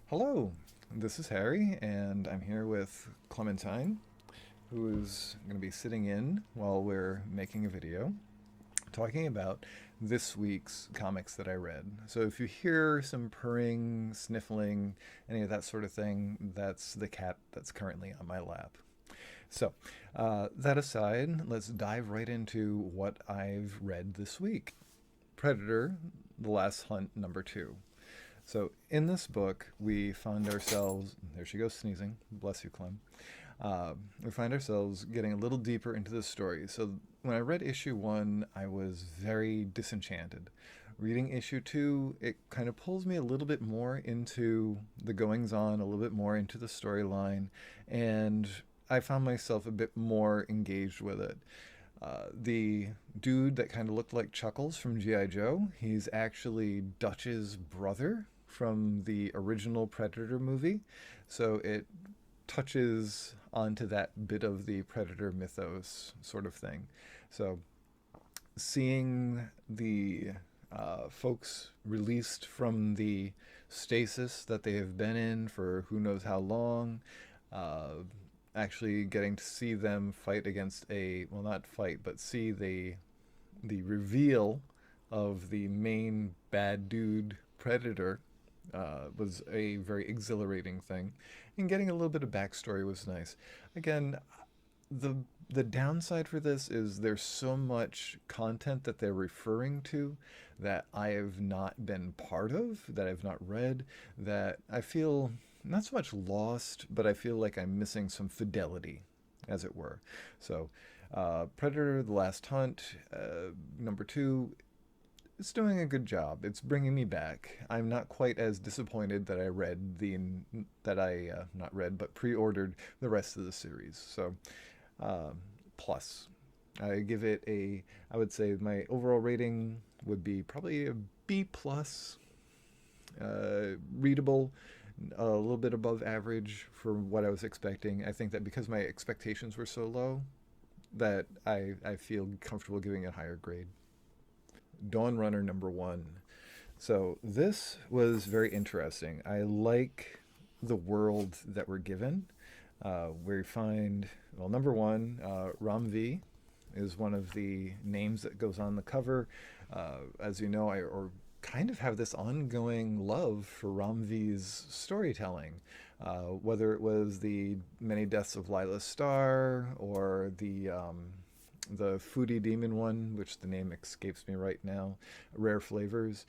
Hello, this is Harry, and I'm here with Clementine, who is going to be sitting in while we're making a video talking about this week's comics that I read. So if you hear some purring, sniffling, any of that sort of thing, that's the cat that's currently on my lap. So, that aside, let's dive right into what I've read this week. Predator, The Last Hunt, number two. So in this book, we find ourselves, there she goes sneezing, bless you, Clem. We find ourselves getting a little deeper into the story. So when I read issue one, I was very disenchanted. Reading issue two, it kind of pulls me a little bit more into the goings on, a little bit more into the storyline, and I found myself a bit more engaged with it. The dude that kind of looked like Chuckles from G.I. Joe, he's actually Dutch's brother from the original Predator movie. So it touches onto that bit of the Predator mythos sort of thing. So seeing the folks released from the stasis that they have been in for who knows how long, uh, actually getting to see them fight against a, well, not fight, but see the reveal of the main bad dude Predator was a very exhilarating thing, and getting a little bit of backstory was nice. Again, the the downside for this is there's so much content that they're referring to that I have not been part of, that I've not read, that I feel not so much lost, but I feel like I'm missing some fidelity, as it were. So, Predator: The Last Hunt, number two, it's doing a good job. It's bringing me back. I'm not quite as disappointed that I read the that I not read but pre-ordered the rest of the series. So plus, I give it a. I would say my overall rating would be probably a B plus. Readable, a little bit above average for what I was expecting. I think that because my expectations were so low, that I feel comfortable giving it a higher grade. Dawnrunner number one. So this was very interesting. I like the world that we're given. We find, well, number one, Ramvi is one of the names that goes on the cover. As you know, I or kind of have this ongoing love for Ramvi's storytelling. Whether it was the Many Deaths of Lila Starr or the Foodie Demon one, which the name escapes me right now, Rare Flavors.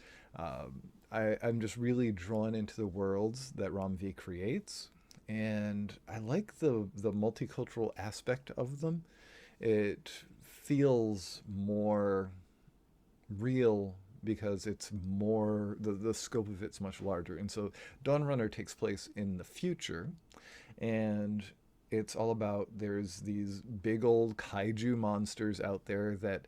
I'm just really drawn into the worlds that Ramvi creates, and I like the multicultural aspect of them. It feels more real because it's more the scope of it's much larger. And so Dawn Runner takes place in the future, and it's all about there's these big old kaiju monsters out there that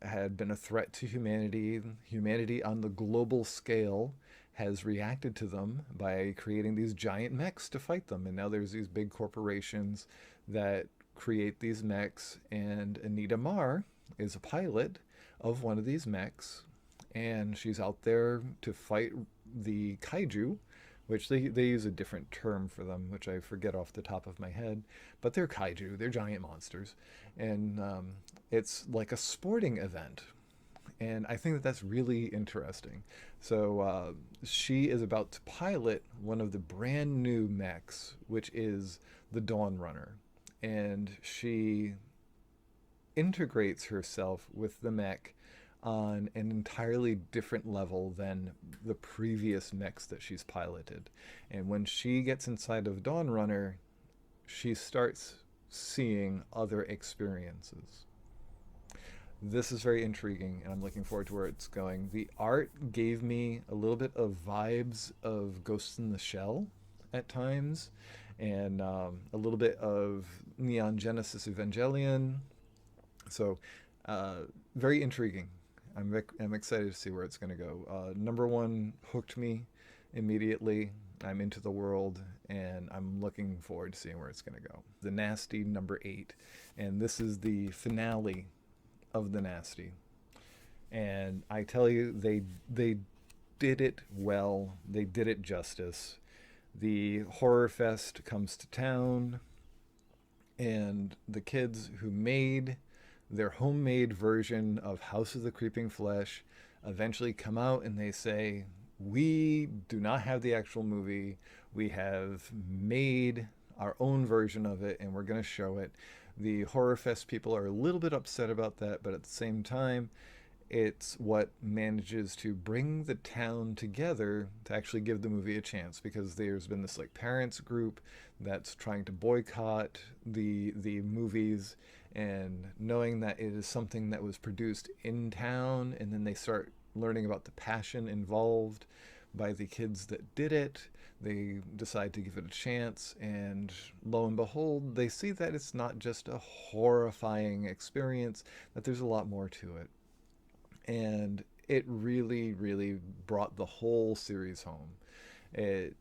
had been a threat to humanity. Humanity on the global scale has reacted to them by creating these giant mechs to fight them. And now there's these big corporations that create these mechs, and Anita Marr is a pilot of one of these mechs, and she's out there to fight the kaiju, which they use a different term for them, which I forget off the top of my head, but they're kaiju, they're giant monsters, and it's like a sporting event. And I think that that's really interesting. So she is about to pilot one of the brand new mechs, which is the Dawnrunner. And she integrates herself with the mech on an entirely different level than the previous mechs that she's piloted. And when she gets inside of Dawnrunner, she starts seeing other experiences. This is very intriguing, and I'm looking forward to where it's going. The art gave me a little bit of vibes of Ghost in the Shell at times, and a little bit of Neon Genesis Evangelion. So, very intriguing. I'm excited to see where it's going to go. Number one hooked me immediately. I'm into the world, and I'm looking forward to seeing where it's going to go. The Nasty number eight, and this is the finale of the Nasty. And I tell you, they did it well. They did it justice. The horror fest comes to town, and the kids who made their homemade version of House of the Creeping Flesh eventually come out and they say, "We do not have the actual movie. We have made our own version of it and we're going to show it." The Horror Fest people are a little bit upset about that, but at the same time, it's what manages to bring the town together to actually give the movie a chance, because there's been this like parents group that's trying to boycott the movies, and knowing that it is something that was produced in town, and then they start learning about the passion involved by the kids that did it, they decide to give it a chance, and lo and behold, they see that it's not just a horrifying experience, that there's a lot more to it. And it really, really brought the whole series home. It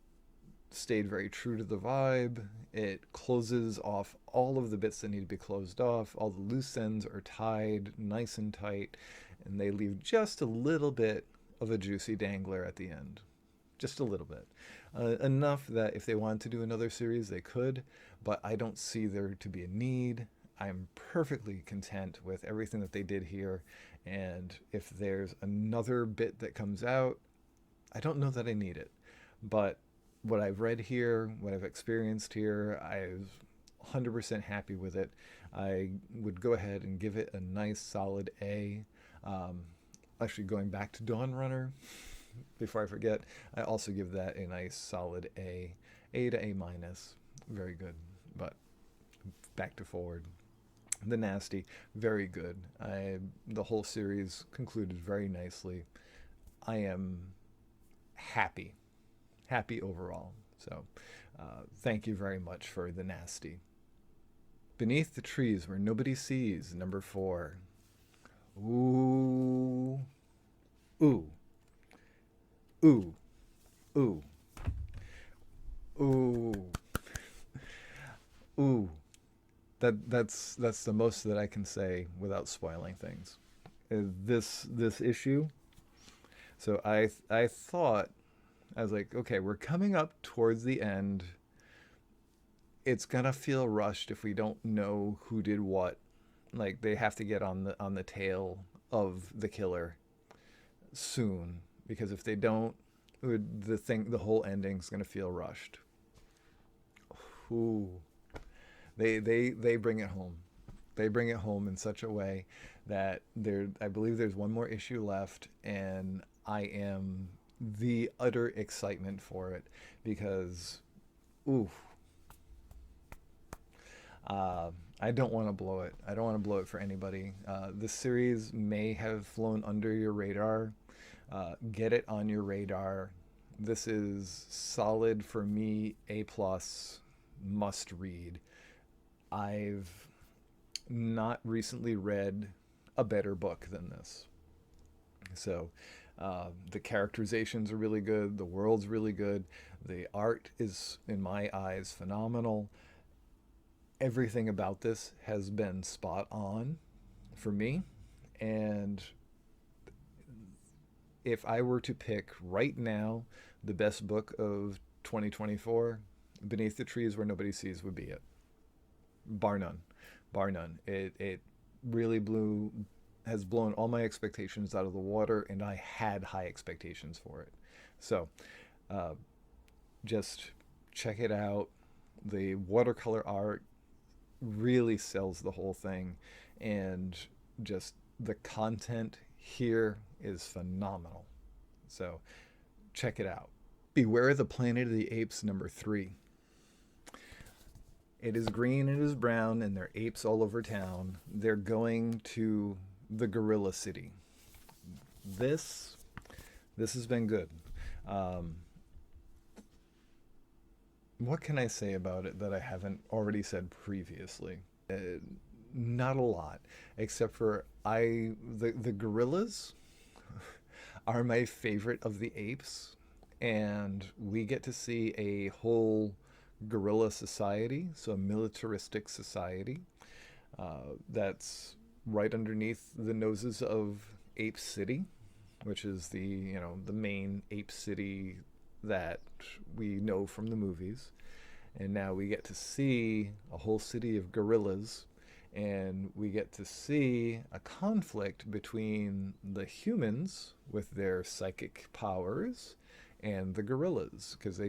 stayed very true to the vibe. It closes off all of the bits that need to be closed off. All the loose ends are tied nice and tight, and they leave just a little bit of a juicy dangler at the end. Just a little bit. Enough that if they wanted to do another series, they could, but I don't see there to be a need. I'm perfectly content with everything that they did here, and if there's another bit that comes out, I don't know that I need it. But what I've read here, what I've experienced here, I'm 100% happy with it. I would go ahead and give it a nice solid A. Um, Actually, going back to Dawnrunner, before I forget, I also give that a nice solid A. A to A minus. Very good. But back to forward. The Nasty, very good. The whole series concluded very nicely. I am happy, happy overall. So, thank you very much for The Nasty. Beneath the Trees Where Nobody Sees, number 4. Ooh, ooh, ooh, ooh, ooh, ooh. That's the most that I can say without spoiling things. This issue. So I thought, I was like, okay, we're coming up towards the end. It's gonna feel rushed if we don't know who did what. Like they have to get on the tail of the killer soon, because if they don't, the whole ending's gonna feel rushed. Ooh. They bring it home. They bring it home in such a way that I believe there's one more issue left, and I am the utter excitement for it because, ooh, I don't want to blow it. I don't want to blow it for anybody. This series may have flown under your radar. Get it on your radar. This is solid for me. A plus, must read. I've not recently read a better book than this. So the characterizations are really good. The world's really good. The art is, in my eyes, phenomenal. Everything about this has been spot on for me. And if I were to pick right now the best book of 2024, Beneath the Trees Where Nobody Sees would be it. Bar none. Bar none. It really has blown all my expectations out of the water, and I had high expectations for it. So uh, just check it out. The watercolor art really sells the whole thing, and just the content here is phenomenal. So check it out. Beware the Planet of the Apes, number 3. It is green, it is brown, and there are apes all over town. They're going to the gorilla city. This has been good. Um, what can I say about it that I haven't already said previously? Not a lot, except for the gorillas are my favorite of the apes, and we get to see a whole guerrilla society, so a militaristic society that's right underneath the noses of Ape City, which is the main Ape City that we know from the movies. And now we get to see a whole city of gorillas, and we get to see a conflict between the humans with their psychic powers and the gorillas, because the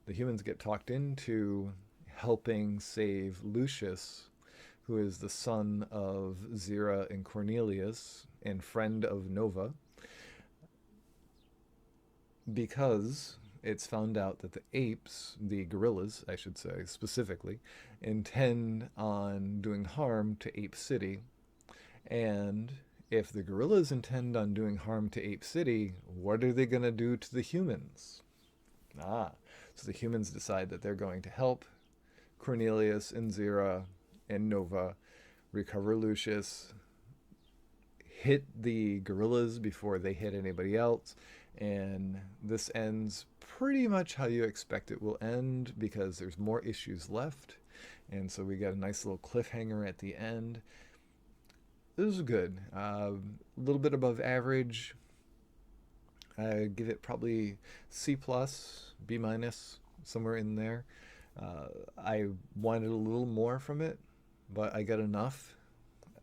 humans get talked into helping save Lucius, who is the son of Zira and Cornelius and friend of Nova, because it's found out that the apes, the gorillas, I should say specifically, intend on doing harm to Ape City. And if the gorillas intend on doing harm to Ape City, what are they going to do to the humans? So the humans decide that they're going to help Cornelius and Zira and Nova recover Lucius, hit the gorillas before they hit anybody else, and this ends pretty much how you expect it will end, because there's more issues left, and so we got a nice little cliffhanger at the end. This was good. A little bit above average. I give it probably C plus, B minus, somewhere in there. I wanted a little more from it, but I got enough.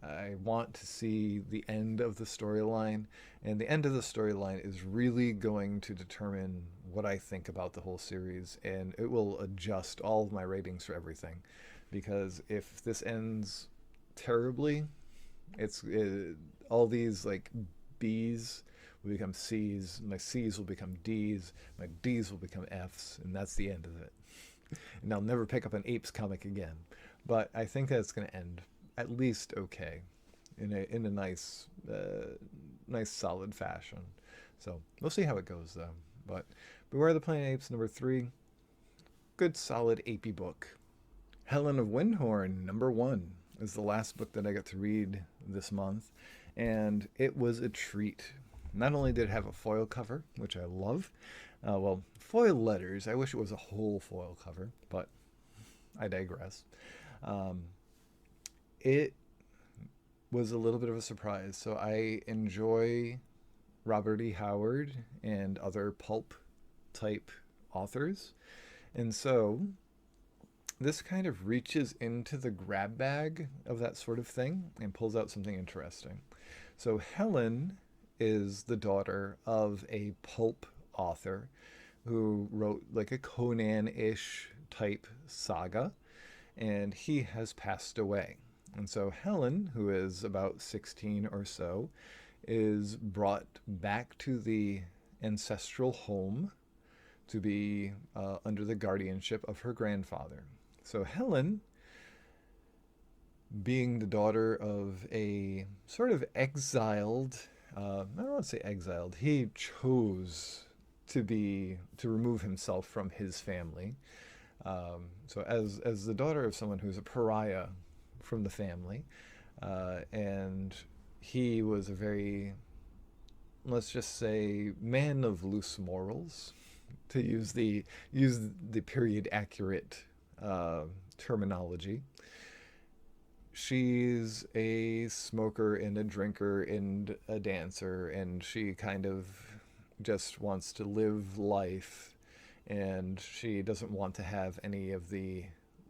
I want to see the end of the storyline, and the end of the storyline is really going to determine what I think about the whole series, and it will adjust all of my ratings for everything. Because if this ends terribly, all these like B's will become C's, my C's will become D's, my D's will become F's, and that's the end of it. And I'll never pick up an Apes comic again. But I think that it's going to end at least okay, in a nice solid fashion. So we'll see how it goes though. But Beware the Planet Apes #3, good solid apey book. Helen of Wyndhorn #1 is the last book that I got to read this month, and it was a treat. Not only did it have a foil cover, which I love, foil letters, I wish it was a whole foil cover, but I digress. It was a little bit of a surprise. So I enjoy Robert E. Howard and other pulp type authors, and so this kind of reaches into the grab bag of that sort of thing and pulls out something interesting. So Helen is the daughter of a pulp author who wrote like a Conan-ish type saga, and he has passed away. And so Helen, who is about 16 or so, is brought back to the ancestral home to be under the guardianship of her grandfather. So Helen, being the daughter of a sort of exiled, I don't want to say exiled, he chose to remove himself from his family. So as the daughter of someone who's a pariah from the family, and he was a very, let's just say, man of loose morals, to use the period accurate terminology. She's a smoker and a drinker and a dancer, and she kind of just wants to live life, and she doesn't want to have any of the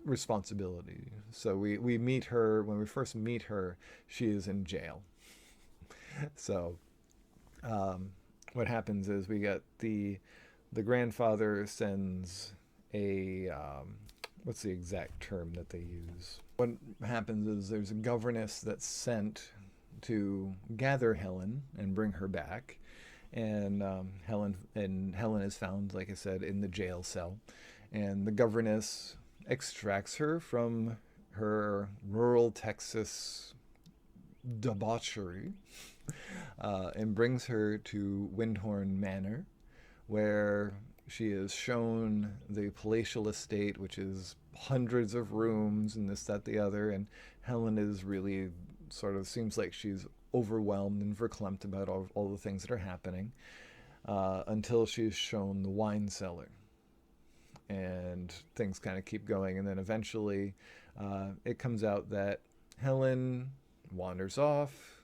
responsibility. So we meet her, when we first meet her, she is in jail. So what happens is we get the grandfather sends a what's the exact term that they use? What happens is there's a governess that's sent to gather Helen and bring her back, and Helen is found, like I said, in the jail cell, and the governess extracts her from her rural Texas debauchery and brings her to Wyndhorn Manor, where she is shown the palatial estate, which is hundreds of rooms and this, that, the other, and Helen is really sort of, seems like she's overwhelmed and verklempt about all the things that are happening, until she's shown the wine cellar. And things kind of keep going, and then eventually it comes out that Helen wanders off,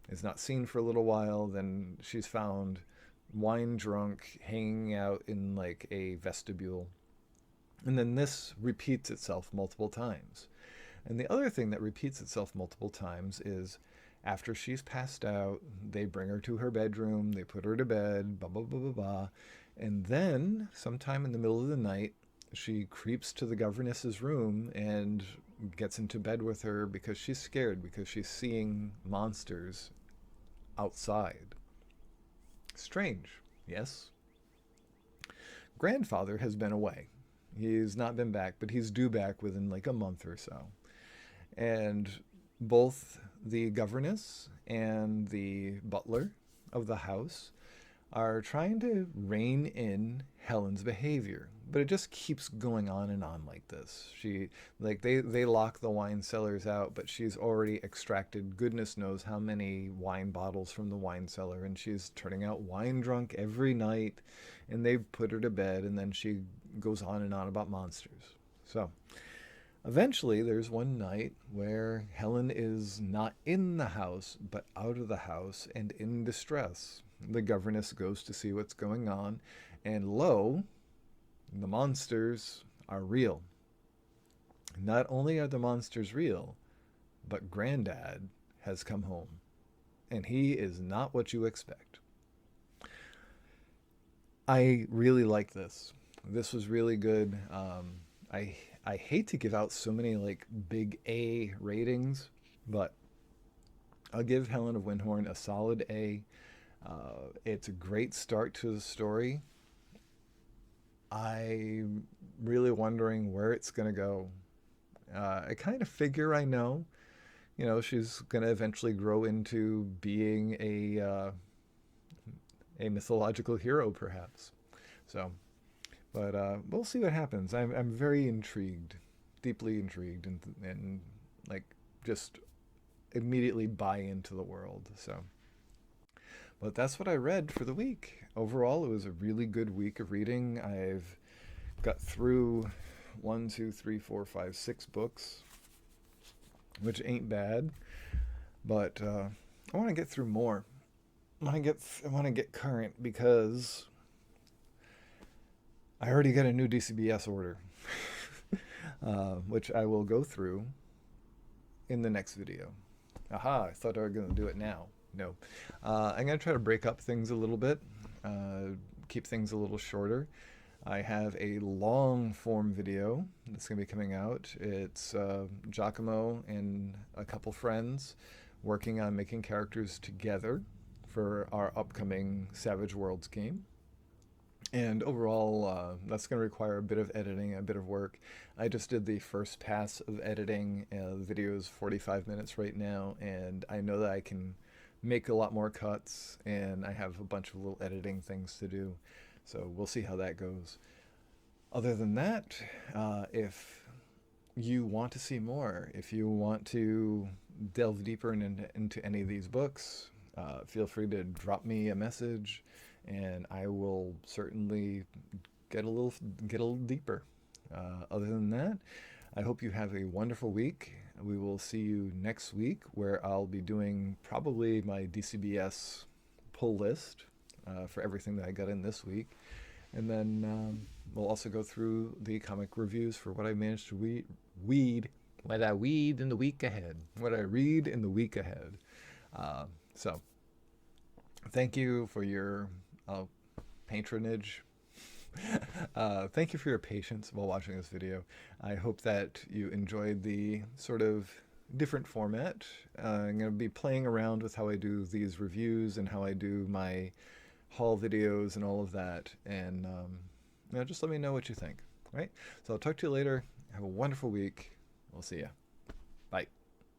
is not seen for a little while, then she's found wine drunk, hanging out in like a vestibule. And then this repeats itself multiple times. And the other thing that repeats itself multiple times is after she's passed out, they bring her to her bedroom, they put her to bed, blah, blah, blah, blah, blah. And then, sometime in the middle of the night, she creeps to the governess's room and gets into bed with her because she's scared, because she's seeing monsters outside. Strange, yes? Grandfather has been away. He's not been back, but he's due back within like a month or so. And both the governess and the butler of the house are trying to rein in Helen's behavior, but it just keeps going on and on like this. They lock the wine cellars out, but she's already extracted goodness knows how many wine bottles from the wine cellar, and she's turning out wine drunk every night, and they put her to bed, and then she goes on and on about monsters. So eventually there's one night where Helen is not in the house, but out of the house and in distress. The governess goes to see what's going on, and lo, the monsters are real. Not only are the monsters real, but Granddad has come home, and he is not what you expect. I really like this. This was really good. I hate to give out so many like big A ratings, but I'll give Helen of Wyndhorn a solid A. It's a great start to the story. I'm really wondering where it's going to go. I kind of figure I know. She's going to eventually grow into being a mythological hero, perhaps. So, but we'll see what happens. I'm very intrigued, deeply intrigued, and like just immediately buy into the world. So. But that's what I read for the week. Overall, it was a really good week of reading. I've got through 6 books, which ain't bad. But I want to get through more. I want to get current because I already got a new DCBS order, which I will go through in the next video. Aha! I thought I was going to do it now. No. I'm going to try to break up things a little bit, keep things a little shorter. I have a long form video that's going to be coming out. It's Giacomo and a couple friends working on making characters together for our upcoming Savage Worlds game. And overall, that's going to require a bit of editing, a bit of work. I just did the first pass of editing. The video is 45 minutes right now, and I know that I can make a lot more cuts, and I have a bunch of little editing things to do. So we'll see how that goes. Other than that, if you want to see more, if you want to delve deeper into any of these books, feel free to drop me a message, and I will certainly get a little deeper. Other than that, I hope you have a wonderful week. We will see you next week, where I'll be doing probably my DCBS pull list for everything that I got in this week. And then we'll also go through the comic reviews for what I managed to read in the week ahead. What I read in the week ahead. So, thank you for your patronage. Thank you for your patience while watching this video. I hope that you enjoyed the sort of different format. I'm going to be playing around with how I do these reviews and how I do my haul videos and all of that. And just let me know what you think. All right? So I'll talk to you later. Have a wonderful week. We'll see ya. Bye.